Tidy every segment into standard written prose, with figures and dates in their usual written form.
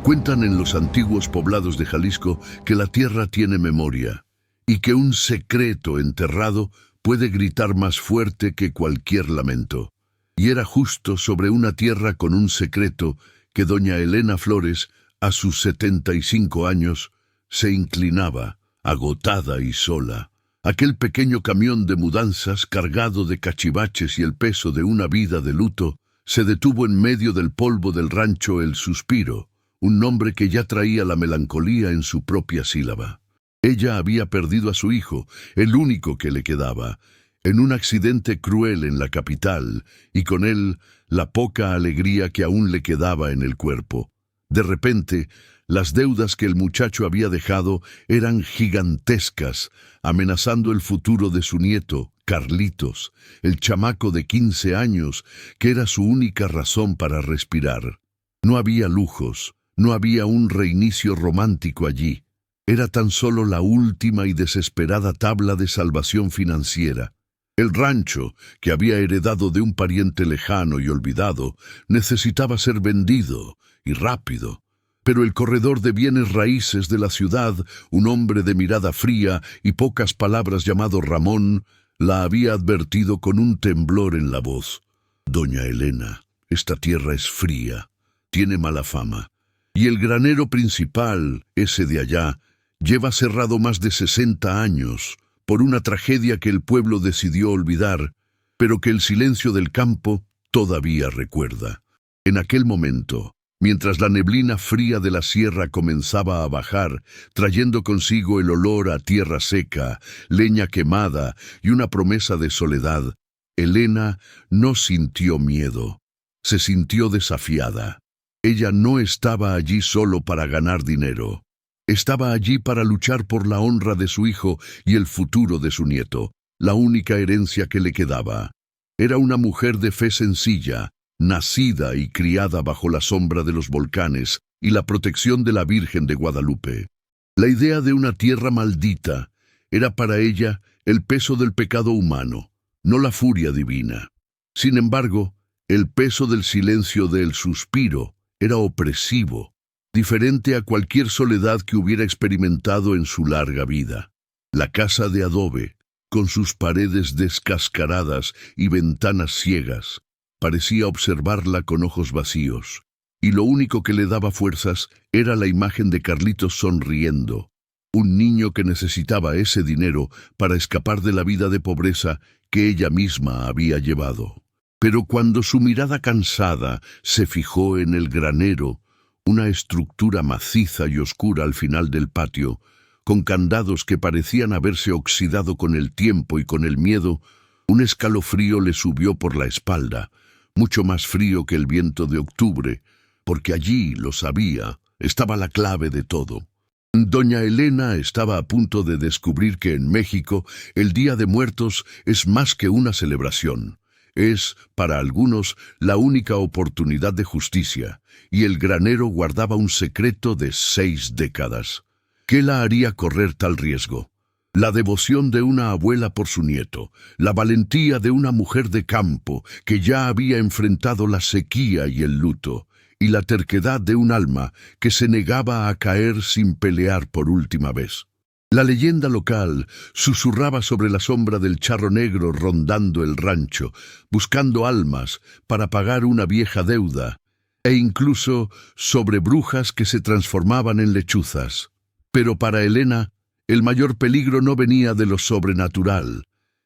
Cuentan en los antiguos poblados de Jalisco que la tierra tiene memoria y que un secreto enterrado puede gritar más fuerte que cualquier lamento. Y era justo sobre una tierra con un secreto que doña Elena Flores, a sus 75 años, se inclinaba, agotada y sola. Aquel pequeño camión de mudanzas cargado de cachivaches y el peso de una vida de luto se detuvo en medio del polvo del rancho El Suspiro, un nombre que ya traía la melancolía en su propia sílaba. Ella había perdido a su hijo, el único que le quedaba, en un accidente cruel en la capital, y con él la poca alegría que aún le quedaba en el cuerpo. De repente, las deudas que el muchacho había dejado eran gigantescas, amenazando el futuro de su nieto, Carlitos, el chamaco de 15 años, que era su única razón para respirar. No había lujos, no había un reinicio romántico allí. Era tan solo la última y desesperada tabla de salvación financiera. El rancho, que había heredado de un pariente lejano y olvidado, necesitaba ser vendido, y rápido. Pero el corredor de bienes raíces de la ciudad, un hombre de mirada fría y pocas palabras llamado Ramón, la había advertido con un temblor en la voz. «Doña Elena, esta tierra es fría, tiene mala fama. Y el granero principal, ese de allá, lleva cerrado más de 60 años por una tragedia que el pueblo decidió olvidar, pero que el silencio del campo todavía recuerda». En aquel momento, mientras la neblina fría de la sierra comenzaba a bajar, trayendo consigo el olor a tierra seca, leña quemada y una promesa de soledad, Elena no sintió miedo, se sintió desafiada. Ella no estaba allí solo para ganar dinero. Estaba allí para luchar por la honra de su hijo y el futuro de su nieto, la única herencia que le quedaba. Era una mujer de fe sencilla, nacida y criada bajo la sombra de los volcanes y la protección de la Virgen de Guadalupe. La idea de una tierra maldita era para ella el peso del pecado humano, no la furia divina. Sin embargo, el peso del silencio del suspiro era opresivo, diferente a cualquier soledad que hubiera experimentado en su larga vida. La casa de adobe, con sus paredes descascaradas y ventanas ciegas, parecía observarla con ojos vacíos, y lo único que le daba fuerzas era la imagen de Carlitos sonriendo, un niño que necesitaba ese dinero para escapar de la vida de pobreza que ella misma había llevado. Pero cuando su mirada cansada se fijó en el granero, una estructura maciza y oscura al final del patio, con candados que parecían haberse oxidado con el tiempo y con el miedo, un escalofrío le subió por la espalda, mucho más frío que el viento de octubre, porque allí, lo sabía, estaba la clave de todo. Doña Elena estaba a punto de descubrir que en México el Día de Muertos es más que una celebración. Es, para algunos, la única oportunidad de justicia, y el granero guardaba un secreto de 6 décadas. ¿Qué la haría correr tal riesgo? La devoción de una abuela por su nieto, la valentía de una mujer de campo que ya había enfrentado la sequía y el luto, y la terquedad de un alma que se negaba a caer sin pelear por última vez. La leyenda local susurraba sobre la sombra del charro negro rondando el rancho, buscando almas para pagar una vieja deuda, e incluso sobre brujas que se transformaban en lechuzas. Pero para Elena, el mayor peligro no venía de lo sobrenatural,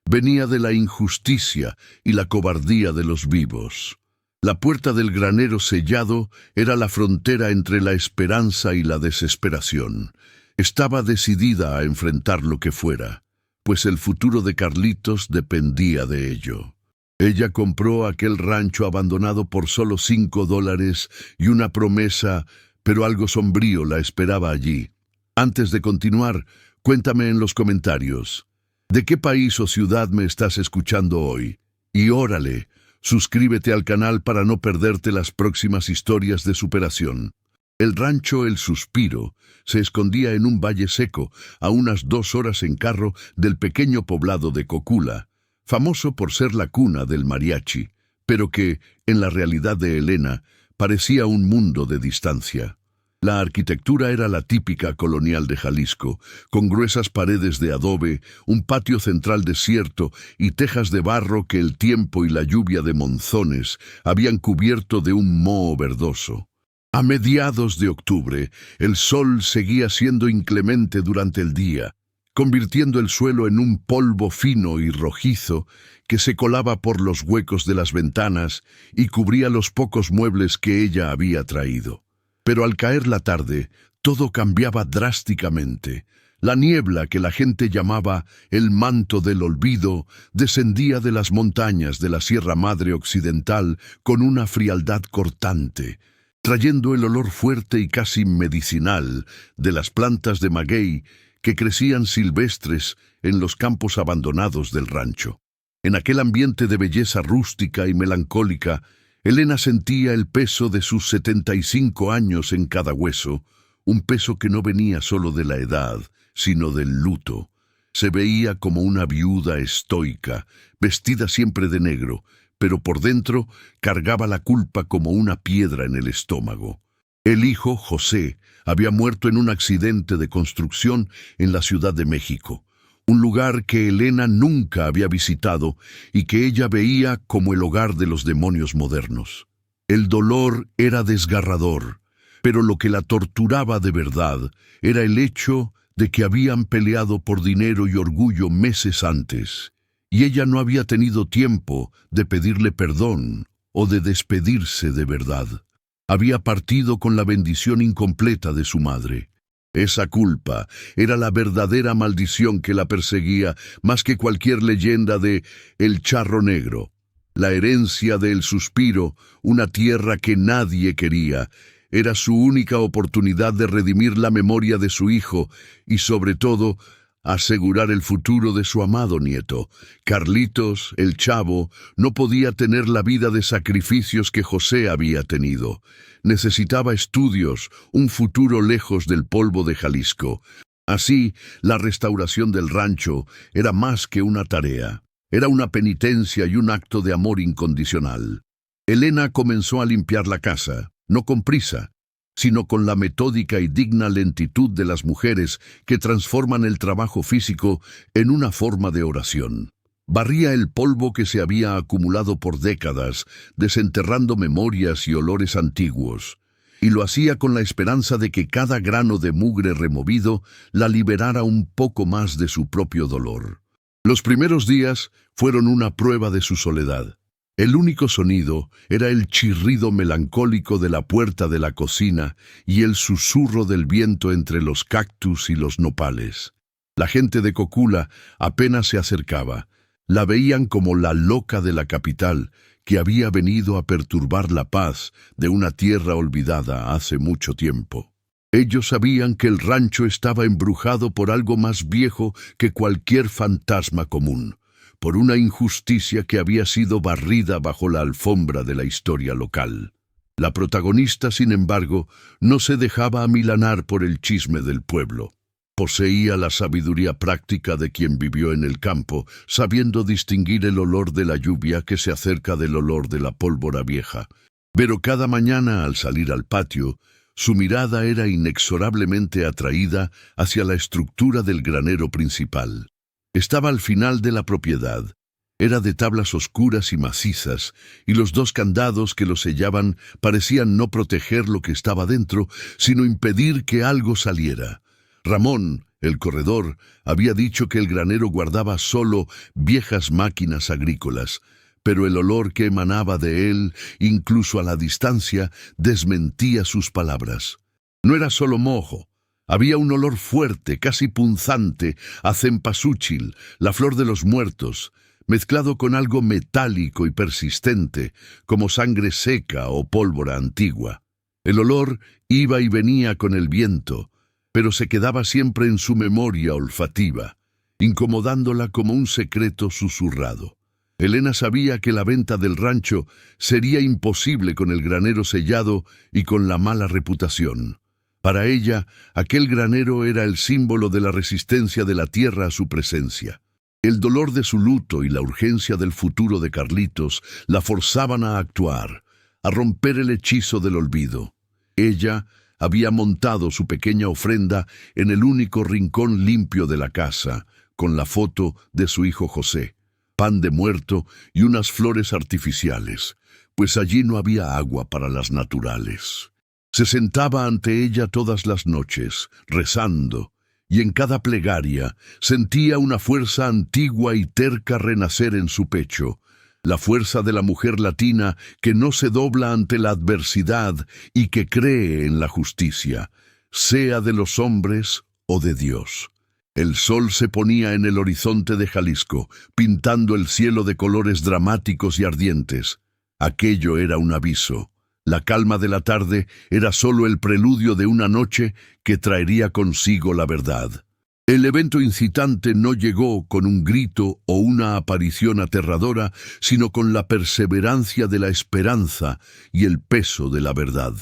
venía de la injusticia y la cobardía de los vivos. La puerta del granero sellado era la frontera entre la esperanza y la desesperación. Estaba decidida a enfrentar lo que fuera, pues el futuro de Carlitos dependía de ello. Ella compró aquel rancho abandonado por solo $5 y una promesa, pero algo sombrío la esperaba allí. Antes de continuar, cuéntame en los comentarios, ¿de qué país o ciudad me estás escuchando hoy? Y órale, suscríbete al canal para no perderte las próximas historias de superación. El rancho El Suspiro se escondía en un valle seco, a unas 2 horas en carro del pequeño poblado de Cocula, famoso por ser la cuna del mariachi, pero que, en la realidad de Elena, parecía un mundo de distancia. La arquitectura era la típica colonial de Jalisco, con gruesas paredes de adobe, un patio central desierto y tejas de barro que el tiempo y la lluvia de monzones habían cubierto de un moho verdoso. A mediados de octubre, el sol seguía siendo inclemente durante el día, convirtiendo el suelo en un polvo fino y rojizo que se colaba por los huecos de las ventanas y cubría los pocos muebles que ella había traído. Pero al caer la tarde, todo cambiaba drásticamente. La niebla que la gente llamaba el manto del olvido descendía de las montañas de la Sierra Madre Occidental con una frialdad cortante, trayendo el olor fuerte y casi medicinal de las plantas de maguey que crecían silvestres en los campos abandonados del rancho. En aquel ambiente de belleza rústica y melancólica, Elena sentía el peso de sus 75 años en cada hueso, un peso que no venía solo de la edad, sino del luto. Se veía como una viuda estoica, vestida siempre de negro, pero por dentro cargaba la culpa como una piedra en el estómago. El hijo, José, había muerto en un accidente de construcción en la Ciudad de México, un lugar que Elena nunca había visitado y que ella veía como el hogar de los demonios modernos. El dolor era desgarrador, pero lo que la torturaba de verdad era el hecho de que habían peleado por dinero y orgullo meses antes, y ella no había tenido tiempo de pedirle perdón o de despedirse de verdad. Había partido con la bendición incompleta de su madre. Esa culpa era la verdadera maldición que la perseguía más que cualquier leyenda de El Charro Negro. La herencia del suspiro, una tierra que nadie quería, era su única oportunidad de redimir la memoria de su hijo y, sobre todo, asegurar el futuro de su amado nieto. Carlitos, el chavo, no podía tener la vida de sacrificios que José había tenido. Necesitaba estudios, un futuro lejos del polvo de Jalisco. Así, la restauración del rancho era más que una tarea. Era una penitencia y un acto de amor incondicional. Elena comenzó a limpiar la casa, no con prisa, sino con la metódica y digna lentitud de las mujeres que transforman el trabajo físico en una forma de oración. Barría el polvo que se había acumulado por décadas, desenterrando memorias y olores antiguos, y lo hacía con la esperanza de que cada grano de mugre removido la liberara un poco más de su propio dolor. Los primeros días fueron una prueba de su soledad. El único sonido era el chirrido melancólico de la puerta de la cocina y el susurro del viento entre los cactus y los nopales. La gente de Cocula apenas se acercaba. La veían como la loca de la capital, que había venido a perturbar la paz de una tierra olvidada hace mucho tiempo. Ellos sabían que el rancho estaba embrujado por algo más viejo que cualquier fantasma común, por una injusticia que había sido barrida bajo la alfombra de la historia local. La protagonista, sin embargo, no se dejaba amilanar por el chisme del pueblo. Poseía la sabiduría práctica de quien vivió en el campo, sabiendo distinguir el olor de la lluvia que se acerca del olor de la pólvora vieja. Pero cada mañana, al salir al patio, su mirada era inexorablemente atraída hacia la estructura del granero principal. Estaba al final de la propiedad. Era de tablas oscuras y macizas, y los dos candados que lo sellaban parecían no proteger lo que estaba dentro, sino impedir que algo saliera. Ramón, el corredor, había dicho que el granero guardaba solo viejas máquinas agrícolas, pero el olor que emanaba de él, incluso a la distancia, desmentía sus palabras. No era solo moho. Había un olor fuerte, casi punzante, a cempasúchil, la flor de los muertos, mezclado con algo metálico y persistente, como sangre seca o pólvora antigua. El olor iba y venía con el viento, pero se quedaba siempre en su memoria olfativa, incomodándola como un secreto susurrado. Elena sabía que la venta del rancho sería imposible con el granero sellado y con la mala reputación. Para ella, aquel granero era el símbolo de la resistencia de la tierra a su presencia. El dolor de su luto y la urgencia del futuro de Carlitos la forzaban a actuar, a romper el hechizo del olvido. Ella había montado su pequeña ofrenda en el único rincón limpio de la casa, con la foto de su hijo José, pan de muerto y unas flores artificiales, pues allí no había agua para las naturales. Se sentaba ante ella todas las noches, rezando, y en cada plegaria sentía una fuerza antigua y terca renacer en su pecho, la fuerza de la mujer latina que no se dobla ante la adversidad y que cree en la justicia, sea de los hombres o de Dios. El sol se ponía en el horizonte de Jalisco, pintando el cielo de colores dramáticos y ardientes. Aquello era un aviso. La calma de la tarde era solo el preludio de una noche que traería consigo la verdad. El evento incitante no llegó con un grito o una aparición aterradora, sino con la perseverancia de la esperanza y el peso de la verdad.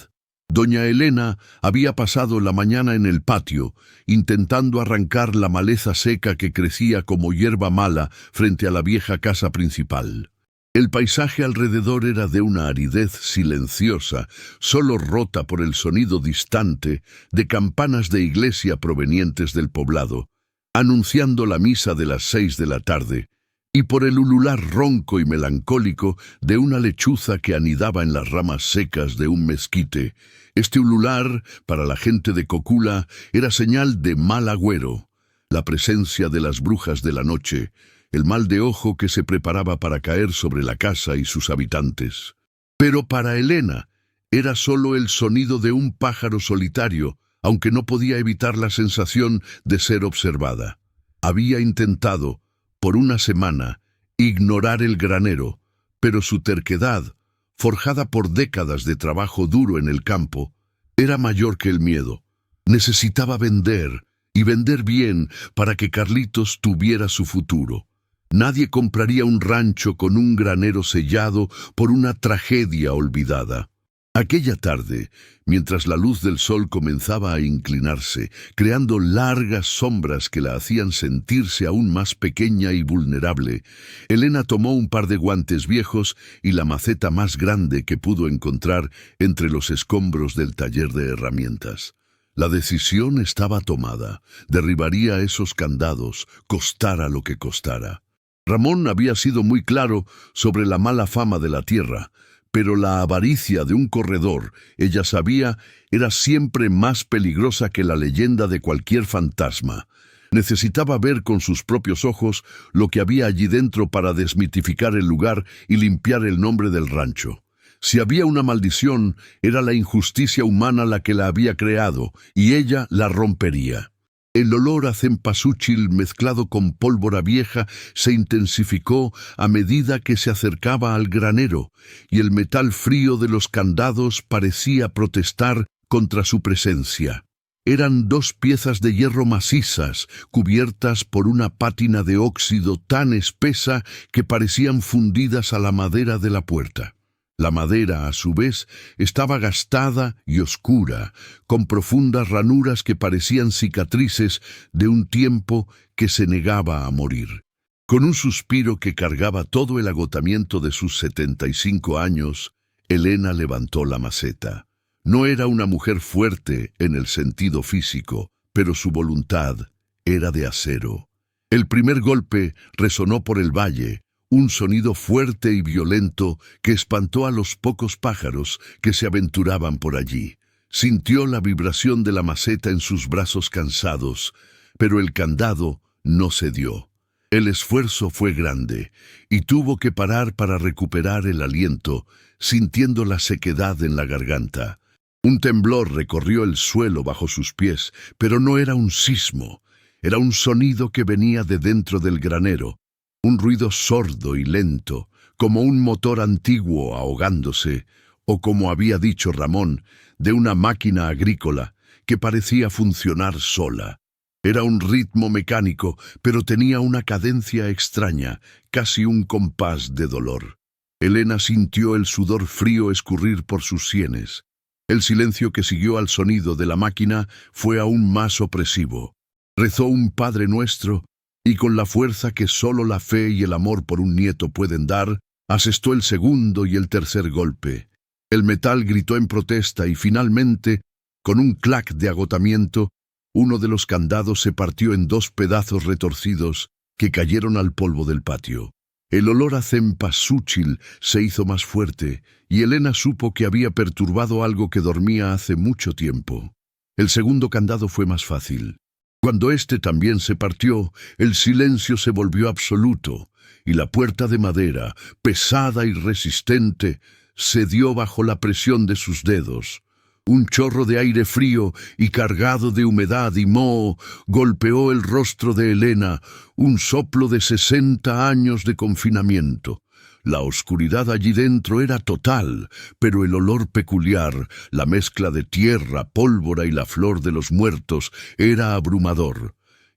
Doña Elena había pasado la mañana en el patio, intentando arrancar la maleza seca que crecía como hierba mala frente a la vieja casa principal. El paisaje alrededor era de una aridez silenciosa, solo rota por el sonido distante de campanas de iglesia provenientes del poblado, anunciando la misa de las 6 de la tarde, y por el ulular ronco y melancólico de una lechuza que anidaba en las ramas secas de un mezquite. Este ulular, para la gente de Cocula, era señal de mal agüero, la presencia de las brujas de la noche, el mal de ojo que se preparaba para caer sobre la casa y sus habitantes. Pero para Elena era solo el sonido de un pájaro solitario, aunque no podía evitar la sensación de ser observada. Había intentado, por una semana, ignorar el granero, pero su terquedad, forjada por décadas de trabajo duro en el campo, era mayor que el miedo. Necesitaba vender, y vender bien, para que Carlitos tuviera su futuro. Nadie compraría un rancho con un granero sellado por una tragedia olvidada. Aquella tarde, mientras la luz del sol comenzaba a inclinarse, creando largas sombras que la hacían sentirse aún más pequeña y vulnerable, Elena tomó un par de guantes viejos y la maceta más grande que pudo encontrar entre los escombros del taller de herramientas. La decisión estaba tomada. Derribaría esos candados, costara lo que costara. Ramón había sido muy claro sobre la mala fama de la tierra, pero la avaricia de un corredor, ella sabía, era siempre más peligrosa que la leyenda de cualquier fantasma. Necesitaba ver con sus propios ojos lo que había allí dentro para desmitificar el lugar y limpiar el nombre del rancho. Si había una maldición, era la injusticia humana la que la había creado, y ella la rompería. El olor a cempasúchil mezclado con pólvora vieja se intensificó a medida que se acercaba al granero, y el metal frío de los candados parecía protestar contra su presencia. Eran 2 piezas de hierro macizas, cubiertas por una pátina de óxido tan espesa que parecían fundidas a la madera de la puerta. La madera, a su vez, estaba gastada y oscura, con profundas ranuras que parecían cicatrices de un tiempo que se negaba a morir. Con un suspiro que cargaba todo el agotamiento de sus 75 años, Elena levantó la maceta. No era una mujer fuerte en el sentido físico, pero su voluntad era de acero. El primer golpe resonó por el valle, un sonido fuerte y violento que espantó a los pocos pájaros que se aventuraban por allí. Sintió la vibración de la maceta en sus brazos cansados, pero el candado no cedió. El esfuerzo fue grande, y tuvo que parar para recuperar el aliento, sintiendo la sequedad en la garganta. Un temblor recorrió el suelo bajo sus pies, pero no era un sismo, era un sonido que venía de dentro del granero. Un ruido sordo y lento, como un motor antiguo ahogándose, o como había dicho Ramón, de una máquina agrícola que parecía funcionar sola. Era un ritmo mecánico, pero tenía una cadencia extraña, casi un compás de dolor. Elena sintió el sudor frío escurrir por sus sienes. El silencio que siguió al sonido de la máquina fue aún más opresivo. Rezó un Padre Nuestro, y con la fuerza que solo la fe y el amor por un nieto pueden dar, asestó el segundo y el tercer golpe. El metal gritó en protesta y finalmente Con un clac de agotamiento, uno de los candados se partió en 2 pedazos retorcidos que cayeron al polvo del patio. El olor a cempasúchil se hizo más fuerte, y Elena supo que había perturbado algo que dormía hace mucho tiempo. El segundo candado fue más fácil. Cuando éste también se partió, el silencio se volvió absoluto, y la puerta de madera, pesada y resistente, cedió bajo la presión de sus dedos. Un chorro de aire frío y cargado de humedad y moho golpeó el rostro de Elena, un soplo de 60 años de confinamiento. La oscuridad allí dentro era total, pero el olor peculiar, la mezcla de tierra, pólvora y la flor de los muertos, era abrumador.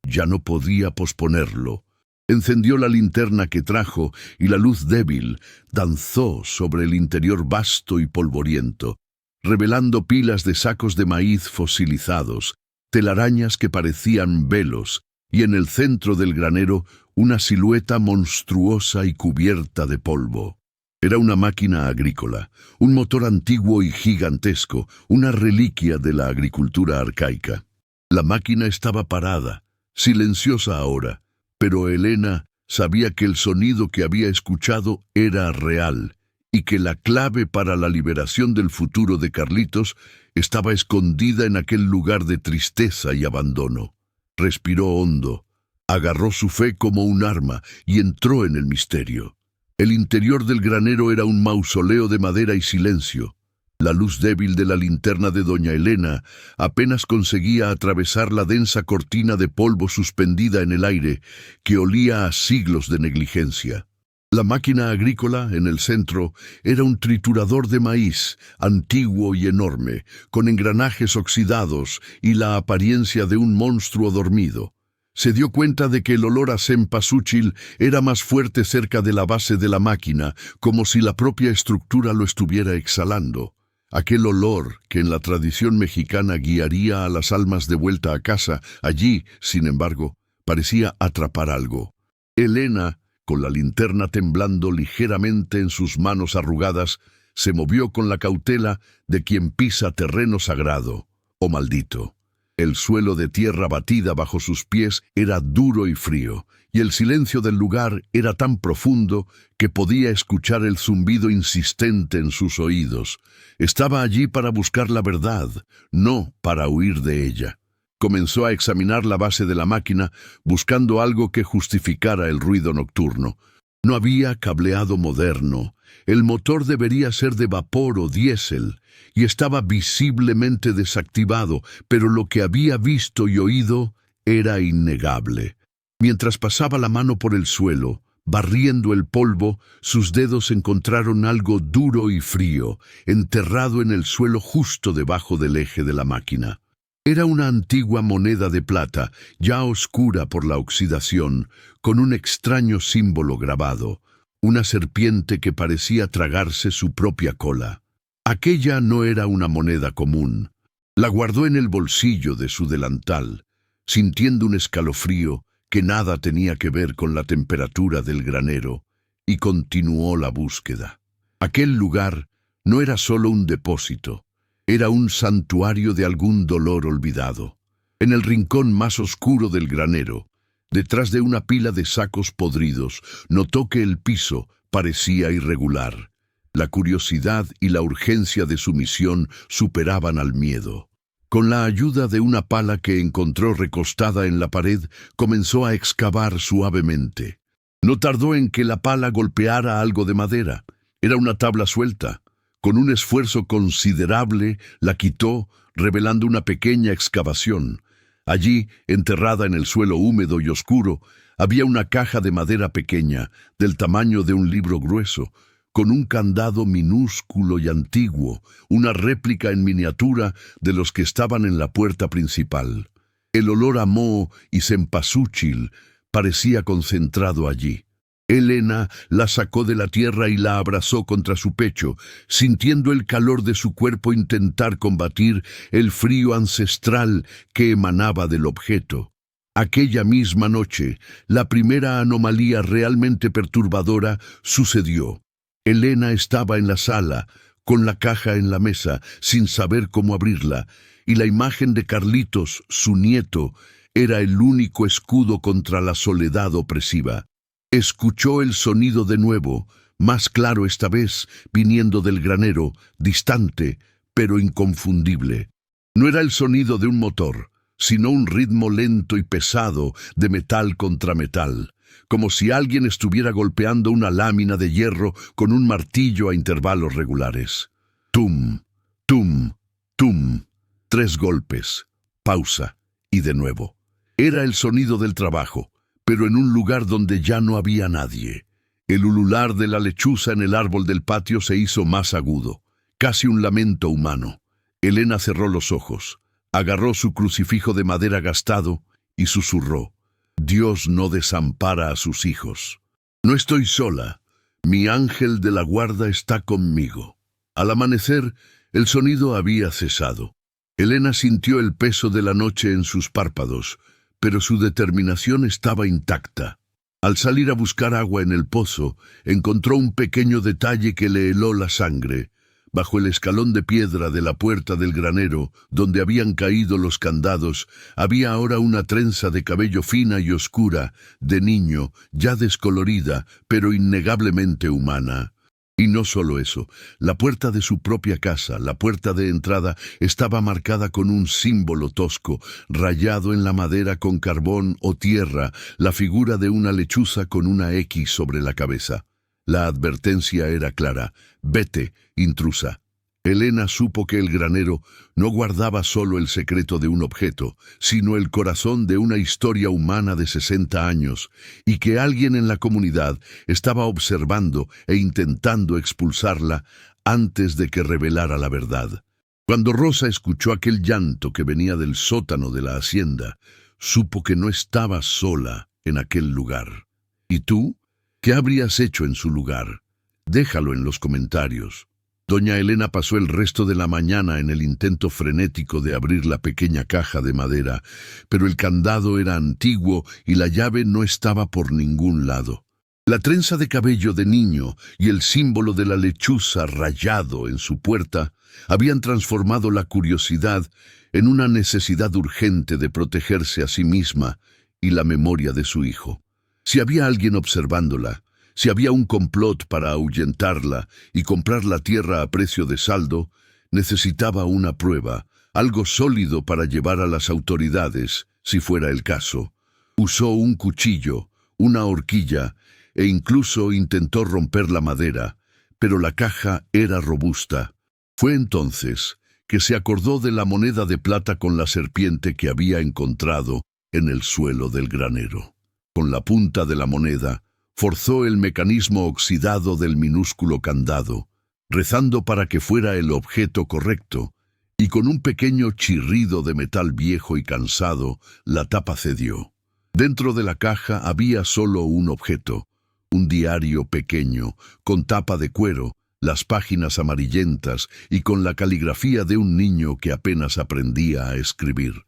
Ya no podía posponerlo. Encendió la linterna que trajo y la luz débil danzó sobre el interior vasto y polvoriento, revelando pilas de sacos de maíz fosilizados, telarañas que parecían velos, y en el centro del granero una silueta monstruosa y cubierta de polvo. Era una máquina agrícola, un motor antiguo y gigantesco, una reliquia de la agricultura arcaica. La máquina estaba parada, silenciosa ahora, pero Elena sabía que el sonido que había escuchado era real, y que la clave para la liberación del futuro de Carlitos estaba escondida en aquel lugar de tristeza y abandono. Respiró hondo, agarró su fe como un arma y entró en el misterio. El interior del granero era un mausoleo de madera y silencio. La luz débil de la linterna de doña Elena apenas conseguía atravesar la densa cortina de polvo suspendida en el aire que olía a siglos de negligencia. La máquina agrícola, en el centro, era un triturador de maíz, antiguo y enorme, con engranajes oxidados y la apariencia de un monstruo dormido. Se dio cuenta de que el olor a cempasúchil era más fuerte cerca de la base de la máquina, como si la propia estructura lo estuviera exhalando. Aquel olor que en la tradición mexicana guiaría a las almas de vuelta a casa, allí, sin embargo, parecía atrapar algo. Elena, con la linterna temblando ligeramente en sus manos arrugadas, se movió con la cautela de quien pisa terreno sagrado o maldito. El suelo de tierra batida bajo sus pies era duro y frío, y el silencio del lugar era tan profundo que podía escuchar el zumbido insistente en sus oídos. Estaba allí para buscar la verdad, no para huir de ella. Comenzó a examinar la base de la máquina, buscando algo que justificara el ruido nocturno. No había cableado moderno. El motor debería ser de vapor o diésel, y estaba visiblemente desactivado, pero lo que había visto y oído era innegable. Mientras pasaba la mano por el suelo, barriendo el polvo, sus dedos encontraron algo duro y frío, enterrado en el suelo justo debajo del eje de la máquina. Era una antigua moneda de plata, ya oscura por la oxidación, con un extraño símbolo grabado, una serpiente que parecía tragarse su propia cola. Aquella no era una moneda común. La guardó en el bolsillo de su delantal, sintiendo un escalofrío que nada tenía que ver con la temperatura del granero, y continuó la búsqueda. Aquel lugar no era solo un depósito. Era un santuario de algún dolor olvidado. En el rincón más oscuro del granero, detrás de una pila de sacos podridos, notó que el piso parecía irregular. La curiosidad y la urgencia de su misión superaban al miedo. Con la ayuda de una pala que encontró recostada en la pared, comenzó a excavar suavemente. No tardó en que la pala golpeara algo de madera. Era una tabla suelta. Con un esfuerzo considerable, la quitó, revelando una pequeña excavación. Allí, enterrada en el suelo húmedo y oscuro, había una caja de madera pequeña, del tamaño de un libro grueso, con un candado minúsculo y antiguo, una réplica en miniatura de los que estaban en la puerta principal. El olor a moho y cempasúchil parecía concentrado allí. Elena la sacó de la tierra y la abrazó contra su pecho, sintiendo el calor de su cuerpo intentar combatir el frío ancestral que emanaba del objeto. Aquella misma noche, la primera anomalía realmente perturbadora sucedió. Elena estaba en la sala, con la caja en la mesa, sin saber cómo abrirla, y la imagen de Carlitos, su nieto, era el único escudo contra la soledad opresiva. Escuchó el sonido de nuevo, más claro esta vez, viniendo del granero, distante, pero inconfundible. No era el sonido de un motor, sino un ritmo lento y pesado de metal contra metal, como si alguien estuviera golpeando una lámina de hierro con un martillo a intervalos regulares. Tum, tum, tum. 3 golpes, pausa, y de nuevo. Era el sonido del trabajo, pero en un lugar donde ya no había nadie. El ulular de la lechuza en el árbol del patio se hizo más agudo, casi un lamento humano. Elena cerró los ojos, agarró su crucifijo de madera gastado y susurró: Dios no desampara a sus hijos. No estoy sola, mi ángel de la guarda está conmigo. Al amanecer, el sonido había cesado. Elena sintió el peso de la noche en sus párpados, pero su determinación estaba intacta. Al salir a buscar agua en el pozo, encontró un pequeño detalle que le heló la sangre. Bajo el escalón de piedra de la puerta del granero, donde habían caído los candados, había ahora una trenza de cabello fina y oscura, de niño, ya descolorida, pero innegablemente humana. Y no solo eso, la puerta de su propia casa, la puerta de entrada, estaba marcada con un símbolo tosco, rayado en la madera con carbón o tierra, la figura de una lechuza con una X sobre la cabeza. La advertencia era clara: vete, intrusa. Elena supo que el granero no guardaba solo el secreto de un objeto, sino el corazón de una historia humana de 60 años, y que alguien en la comunidad estaba observando e intentando expulsarla antes de que revelara la verdad. Cuando Rosa escuchó aquel llanto que venía del sótano de la hacienda, supo que no estaba sola en aquel lugar. ¿Y tú? ¿Qué habrías hecho en su lugar? Déjalo en los comentarios. Doña Elena pasó el resto de la mañana en el intento frenético de abrir la pequeña caja de madera, pero el candado era antiguo y la llave no estaba por ningún lado. La trenza de cabello de niño y el símbolo de la lechuza rayado en su puerta habían transformado la curiosidad en una necesidad urgente de protegerse a sí misma y la memoria de su hijo. Si había alguien observándola, si había un complot para ahuyentarla y comprar la tierra a precio de saldo, necesitaba una prueba, algo sólido para llevar a las autoridades, si fuera el caso. Usó un cuchillo, una horquilla, e incluso intentó romper la madera, pero la caja era robusta. Fue entonces que se acordó de la moneda de plata con la serpiente que había encontrado en el suelo del granero. Con la punta de la moneda, forzó el mecanismo oxidado del minúsculo candado, rezando para que fuera el objeto correcto, y con un pequeño chirrido de metal viejo y cansado, la tapa cedió. Dentro de la caja había solo un objeto, un diario pequeño, con tapa de cuero, las páginas amarillentas y con la caligrafía de un niño que apenas aprendía a escribir.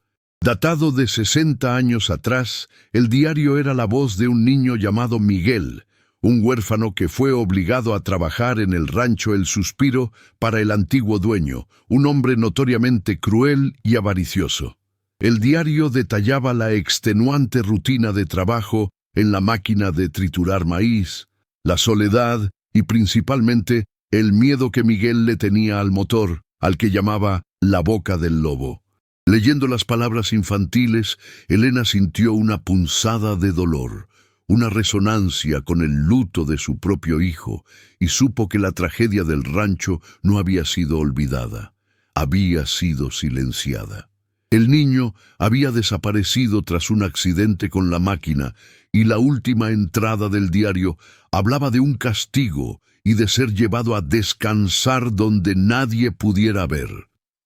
Datado de 60 años atrás, el diario era la voz de un niño llamado Miguel, un huérfano que fue obligado a trabajar en el rancho El Suspiro para el antiguo dueño, un hombre notoriamente cruel y avaricioso. El diario detallaba la extenuante rutina de trabajo en la máquina de triturar maíz, la soledad y principalmente el miedo que Miguel le tenía al motor, al que llamaba la boca del lobo. Leyendo las palabras infantiles, Elena sintió una punzada de dolor, una resonancia con el luto de su propio hijo, y supo que la tragedia del rancho no había sido olvidada, había sido silenciada. El niño había desaparecido tras un accidente con la máquina, y la última entrada del diario hablaba de un castigo y de ser llevado a descansar donde nadie pudiera ver.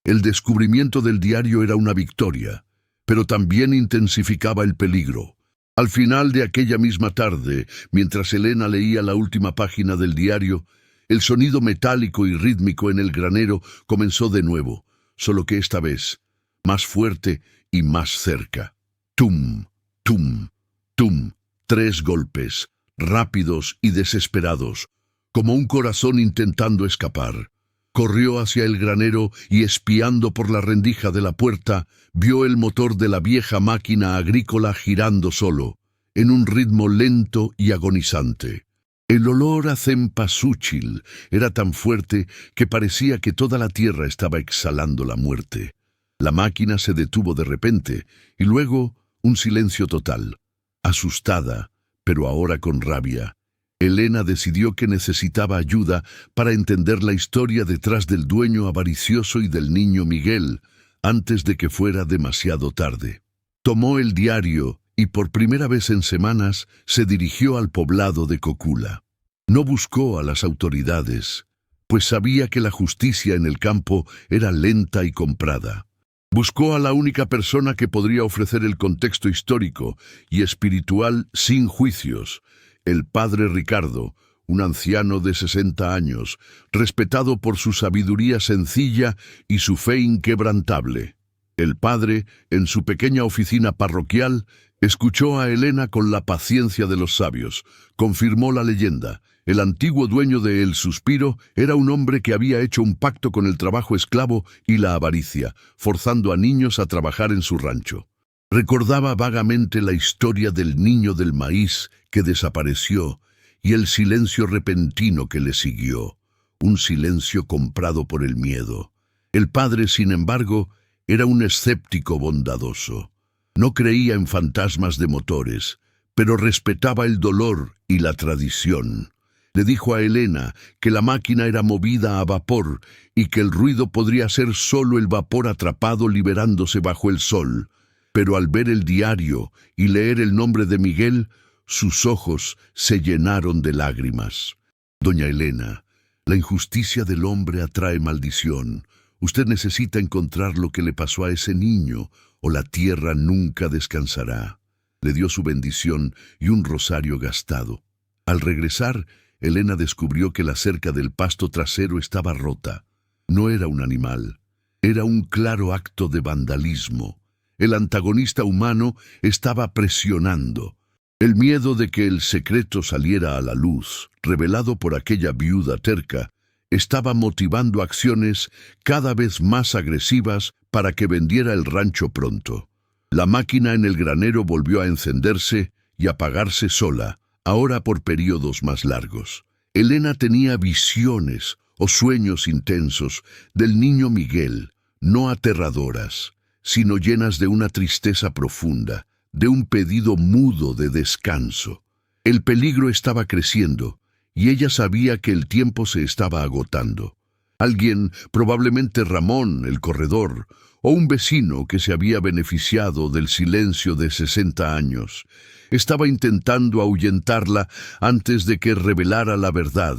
El descubrimiento del diario era una victoria, pero también intensificaba el peligro. Al final de aquella misma tarde, mientras Elena leía la última página del diario, el sonido metálico y rítmico en el granero comenzó de nuevo, solo que esta vez más fuerte y más cerca. Tum, tum, tum, 3 golpes, rápidos y desesperados, como un corazón intentando escapar. Corrió hacia el granero y, espiando por la rendija de la puerta, vio el motor de la vieja máquina agrícola girando solo, en un ritmo lento y agonizante. El olor a cempasúchil era tan fuerte que parecía que toda la tierra estaba exhalando la muerte. La máquina se detuvo de repente, y luego un silencio total. Asustada, pero ahora con rabia, Elena decidió que necesitaba ayuda para entender la historia detrás del dueño avaricioso y del niño Miguel, antes de que fuera demasiado tarde. Tomó el diario y por primera vez en semanas se dirigió al poblado de Cocula. No buscó a las autoridades, pues sabía que la justicia en el campo era lenta y comprada. Buscó a la única persona que podría ofrecer el contexto histórico y espiritual sin juicios, el padre Ricardo, un anciano de 60 años, respetado por su sabiduría sencilla y su fe inquebrantable. El padre, en su pequeña oficina parroquial, escuchó a Elena con la paciencia de los sabios. Confirmó la leyenda. El antiguo dueño de El Suspiro era un hombre que había hecho un pacto con el trabajo esclavo y la avaricia, forzando a niños a trabajar en su rancho. Recordaba vagamente la historia del niño del maíz que desapareció y el silencio repentino que le siguió, un silencio comprado por el miedo. El padre, sin embargo, era un escéptico bondadoso. No creía en fantasmas de motores, pero respetaba el dolor y la tradición. Le dijo a Elena que la máquina era movida a vapor y que el ruido podría ser solo el vapor atrapado liberándose bajo el sol. Pero al ver el diario y leer el nombre de Miguel, sus ojos se llenaron de lágrimas. Doña Elena, la injusticia del hombre atrae maldición. Usted necesita encontrar lo que le pasó a ese niño, o la tierra nunca descansará. Le dio su bendición y un rosario gastado. Al regresar, Elena descubrió que la cerca del pasto trasero estaba rota. No era un animal, era un claro acto de vandalismo. El antagonista humano estaba presionando. El miedo de que el secreto saliera a la luz, revelado por aquella viuda terca, estaba motivando acciones cada vez más agresivas para que vendiera el rancho pronto. La máquina en el granero volvió a encenderse y apagarse sola, ahora por periodos más largos. Elena tenía visiones o sueños intensos del niño Miguel, no aterradoras, sino llenas de una tristeza profunda, de un pedido mudo de descanso. El peligro estaba creciendo, y ella sabía que el tiempo se estaba agotando. Alguien, probablemente Ramón, el corredor, o un vecino que se había beneficiado del silencio de 60 años, estaba intentando ahuyentarla antes de que revelara la verdad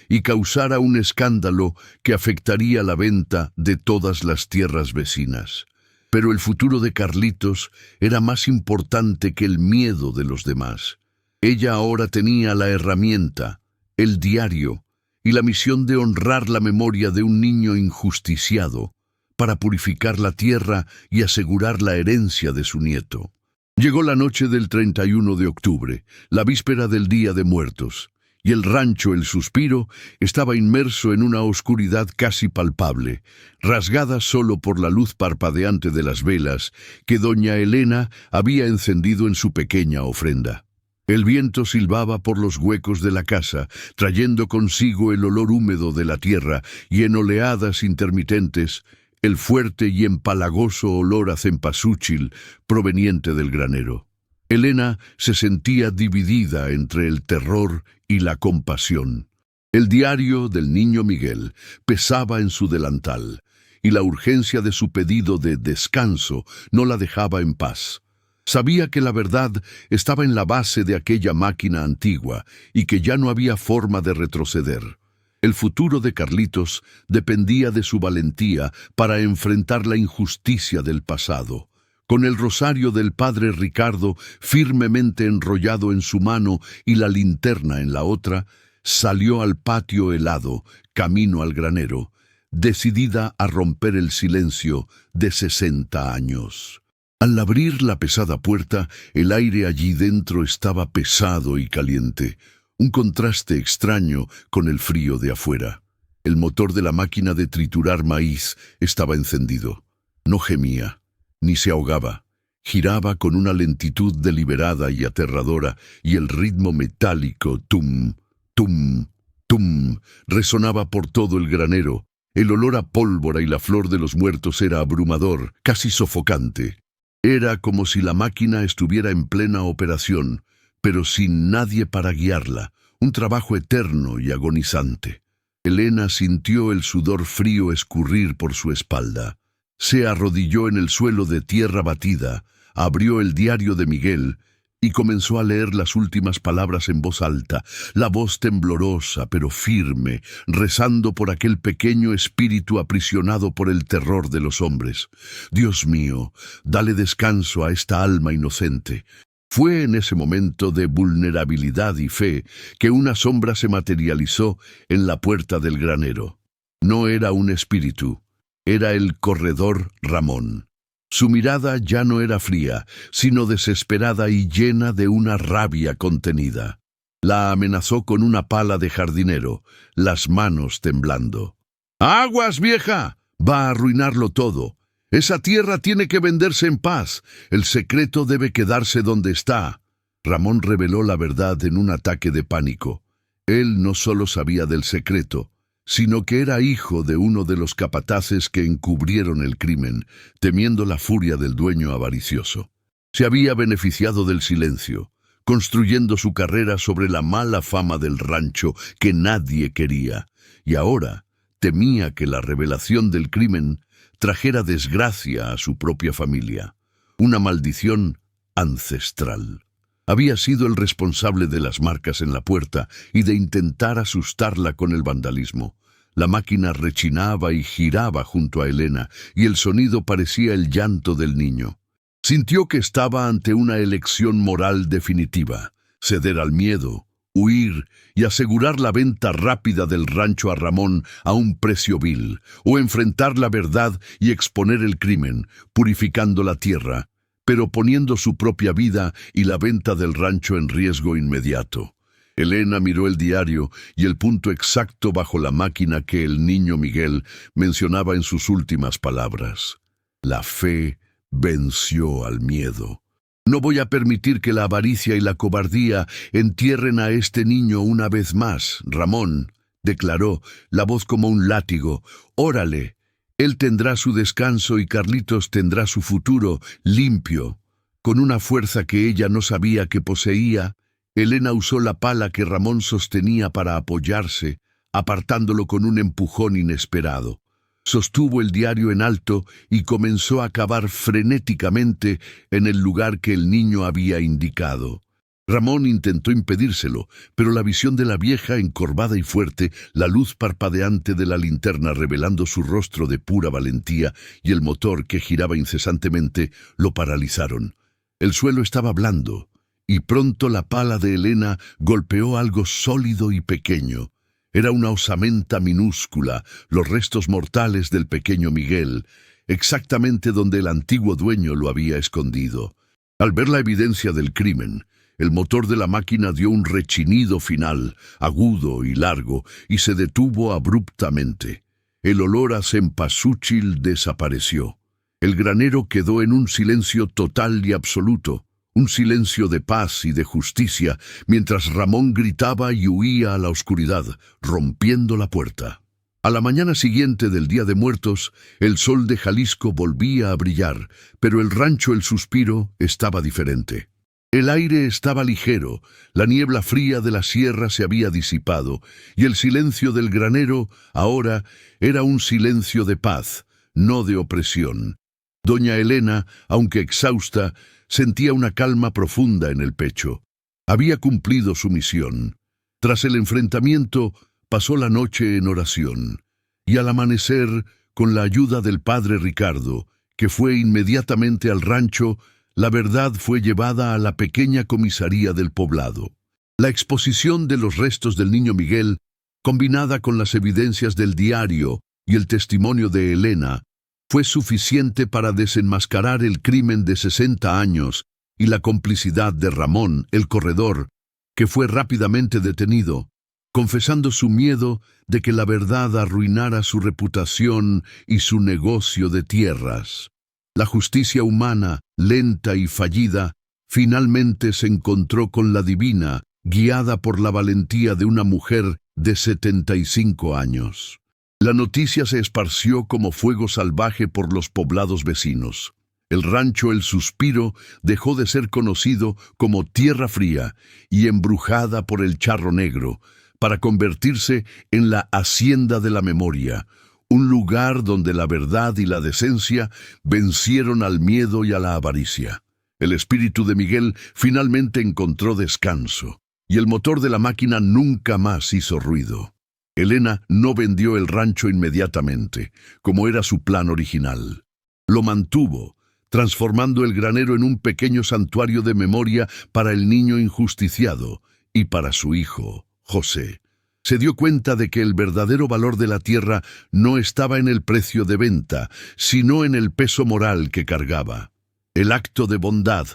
y causara un escándalo que afectaría la venta de todas las tierras vecinas. Pero el futuro de Carlitos era más importante que el miedo de los demás. Ella ahora tenía la herramienta, el diario, y la misión de honrar la memoria de un niño injusticiado, para purificar la tierra y asegurar la herencia de su nieto. Llegó la noche del 31 de octubre, la víspera del Día de Muertos, y el rancho El Suspiro estaba inmerso en una oscuridad casi palpable, rasgada solo por la luz parpadeante de las velas que doña Elena había encendido en su pequeña ofrenda. El viento silbaba por los huecos de la casa, trayendo consigo el olor húmedo de la tierra y en oleadas intermitentes el fuerte y empalagoso olor a cempasúchil proveniente del granero. Elena se sentía dividida entre el terror y la compasión. El diario del niño Miguel pesaba en su delantal, y la urgencia de su pedido de descanso no la dejaba en paz. Sabía que la verdad estaba en la base de aquella máquina antigua y que ya no había forma de retroceder. El futuro de Carlitos dependía de su valentía para enfrentar la injusticia del pasado. Con el rosario del padre Ricardo firmemente enrollado en su mano y la linterna en la otra, salió al patio helado, camino al granero, decidida a romper el silencio de 60 años. Al abrir la pesada puerta, el aire allí dentro estaba pesado y caliente, un contraste extraño con el frío de afuera. El motor de la máquina de triturar maíz estaba encendido. No gemía, ni se ahogaba. Giraba con una lentitud deliberada y aterradora, y el ritmo metálico, tum, tum, tum, resonaba por todo el granero. El olor a pólvora y la flor de los muertos era abrumador, casi sofocante. Era como si la máquina estuviera en plena operación, pero sin nadie para guiarla, un trabajo eterno y agonizante. Elena sintió el sudor frío escurrir por su espalda. Se arrodilló en el suelo de tierra batida, abrió el diario de Miguel y comenzó a leer las últimas palabras en voz alta, la voz temblorosa pero firme, rezando por aquel pequeño espíritu aprisionado por el terror de los hombres. Dios mío, dale descanso a esta alma inocente. Fue en ese momento de vulnerabilidad y fe que una sombra se materializó en la puerta del granero. No era un espíritu, era el corredor Ramón. Su mirada ya no era fría, sino desesperada y llena de una rabia contenida. La amenazó con una pala de jardinero, las manos temblando. ¡Aguas, vieja! Va a arruinarlo todo. Esa tierra tiene que venderse en paz. El secreto debe quedarse donde está. Ramón reveló la verdad en un ataque de pánico. Él no solo sabía del secreto, sino que era hijo de uno de los capataces que encubrieron el crimen, temiendo la furia del dueño avaricioso. Se había beneficiado del silencio, construyendo su carrera sobre la mala fama del rancho que nadie quería, y ahora temía que la revelación del crimen trajera desgracia a su propia familia, una maldición ancestral. Había sido el responsable de las marcas en la puerta y de intentar asustarla con el vandalismo. La máquina rechinaba y giraba junto a Elena, y el sonido parecía el llanto del niño. Sintió que estaba ante una elección moral definitiva: ceder al miedo, huir y asegurar la venta rápida del rancho a Ramón a un precio vil, o enfrentar la verdad y exponer el crimen, purificando la tierra, pero poniendo su propia vida y la venta del rancho en riesgo inmediato. Elena miró el diario y el punto exacto bajo la máquina que el niño Miguel mencionaba en sus últimas palabras. La fe venció al miedo. No voy a permitir que la avaricia y la cobardía entierren a este niño una vez más, Ramón, declaró, la voz como un látigo. Órale, él tendrá su descanso y Carlitos tendrá su futuro limpio. Con una fuerza que ella no sabía que poseía, Elena usó la pala que Ramón sostenía para apoyarse, apartándolo con un empujón inesperado. Sostuvo el diario en alto y comenzó a cavar frenéticamente en el lugar que el niño había indicado. Ramón intentó impedírselo, pero la visión de la vieja, encorvada y fuerte, la luz parpadeante de la linterna revelando su rostro de pura valentía y el motor que giraba incesantemente, lo paralizaron. El suelo estaba blando, y pronto la pala de Elena golpeó algo sólido y pequeño. Era una osamenta minúscula, los restos mortales del pequeño Miguel, exactamente donde el antiguo dueño lo había escondido. Al ver la evidencia del crimen, el motor de la máquina dio un rechinido final, agudo y largo, y se detuvo abruptamente. El olor a cempasúchil desapareció. El granero quedó en un silencio total y absoluto, un silencio de paz y de justicia, mientras Ramón gritaba y huía a la oscuridad, rompiendo la puerta. A la mañana siguiente del Día de Muertos, el sol de Jalisco volvía a brillar, pero el rancho El Suspiro estaba diferente. El aire estaba ligero, la niebla fría de la sierra se había disipado, y el silencio del granero ahora era un silencio de paz, no de opresión. Doña Elena, aunque exhausta, sentía una calma profunda en el pecho. Había cumplido su misión. Tras el enfrentamiento, pasó la noche en oración, y al amanecer, con la ayuda del padre Ricardo, que fue inmediatamente al rancho, la verdad fue llevada a la pequeña comisaría del poblado. La exposición de los restos del niño Miguel, combinada con las evidencias del diario y el testimonio de Elena, fue suficiente para desenmascarar el crimen de 60 años y la complicidad de Ramón, el corredor, que fue rápidamente detenido. confesando su miedo de que la verdad arruinara su reputación y su negocio de tierras. La justicia humana, lenta y fallida, finalmente se encontró con la divina, guiada por la valentía de una mujer de 75 años. La noticia se esparció como fuego salvaje por los poblados vecinos. El rancho El Suspiro dejó de ser conocido como Tierra Fría y embrujada por el charro negro, para convertirse en la Hacienda de la Memoria, un lugar donde la verdad y la decencia vencieron al miedo y a la avaricia. El espíritu de Miguel finalmente encontró descanso, y el motor de la máquina nunca más hizo ruido. Elena no vendió el rancho inmediatamente, como era su plan original. Lo mantuvo, transformando el granero en un pequeño santuario de memoria para el niño injusticiado y para su hijo, José. Se dio cuenta de que el verdadero valor de la tierra no estaba en el precio de venta, sino en el peso moral que cargaba. El acto de bondad,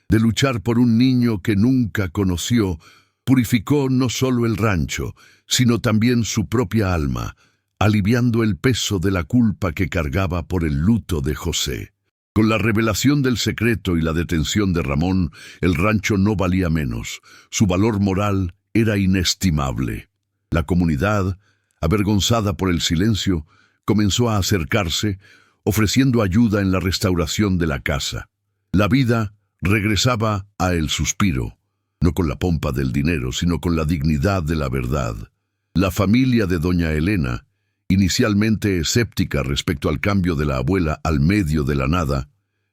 de luchar por un niño que nunca conoció, purificó no solo el rancho, sino también su propia alma, aliviando el peso de la culpa que cargaba por el luto de José. Con la revelación del secreto y la detención de Ramón, el rancho no valía menos. Su valor moral era inestimable. La comunidad, avergonzada por el silencio, comenzó a acercarse, ofreciendo ayuda en la restauración de la casa. La vida regresaba a El Suspiro, no con la pompa del dinero, sino con la dignidad de la verdad. La familia de doña Elena, inicialmente escéptica respecto al cambio de la abuela al medio de la nada,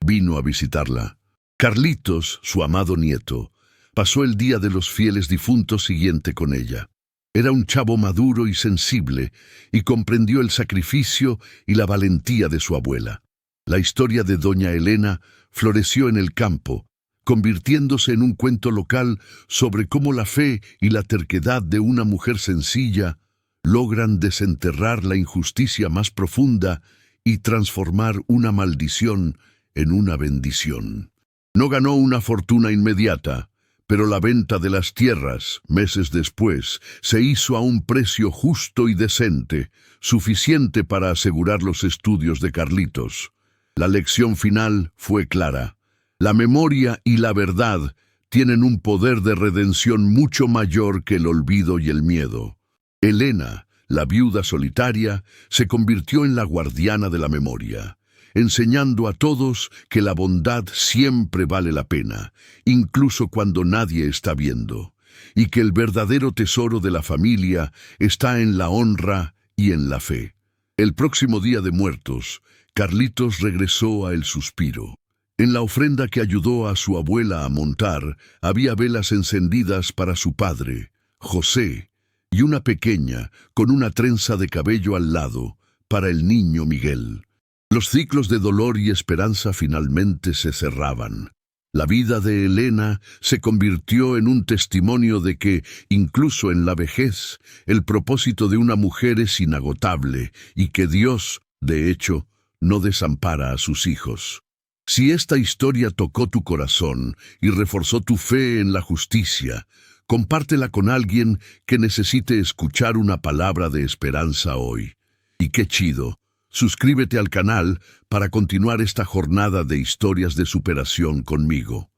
vino a visitarla. Carlitos, su amado nieto, pasó el día de los fieles difuntos siguiente con ella. Era un chavo maduro y sensible, y comprendió el sacrificio y la valentía de su abuela. La historia de doña Elena floreció en el campo, convirtiéndose en un cuento local sobre cómo la fe y la terquedad de una mujer sencilla logran desenterrar la injusticia más profunda y transformar una maldición en una bendición. No ganó una fortuna inmediata, pero la venta de las tierras, meses después, se hizo a un precio justo y decente, suficiente para asegurar los estudios de Carlitos. La lección final fue clara. La memoria y la verdad tienen un poder de redención mucho mayor que el olvido y el miedo. Elena, la viuda solitaria, se convirtió en la guardiana de la memoria, enseñando a todos que la bondad siempre vale la pena, incluso cuando nadie está viendo, y que el verdadero tesoro de la familia está en la honra y en la fe. El próximo día de Muertos, Carlitos regresó a El Suspiro. En la ofrenda que ayudó a su abuela a montar, había velas encendidas para su padre, José, y una pequeña, con una trenza de cabello al lado, para el niño Miguel. Los ciclos de dolor y esperanza finalmente se cerraban. La vida de Elena se convirtió en un testimonio de que, incluso en la vejez, el propósito de una mujer es inagotable y que Dios, de hecho, no desampara a sus hijos. Si esta historia tocó tu corazón y reforzó tu fe en la justicia, compártela con alguien que necesite escuchar una palabra de esperanza hoy. Y qué chido, suscríbete al canal para continuar esta jornada de historias de superación conmigo.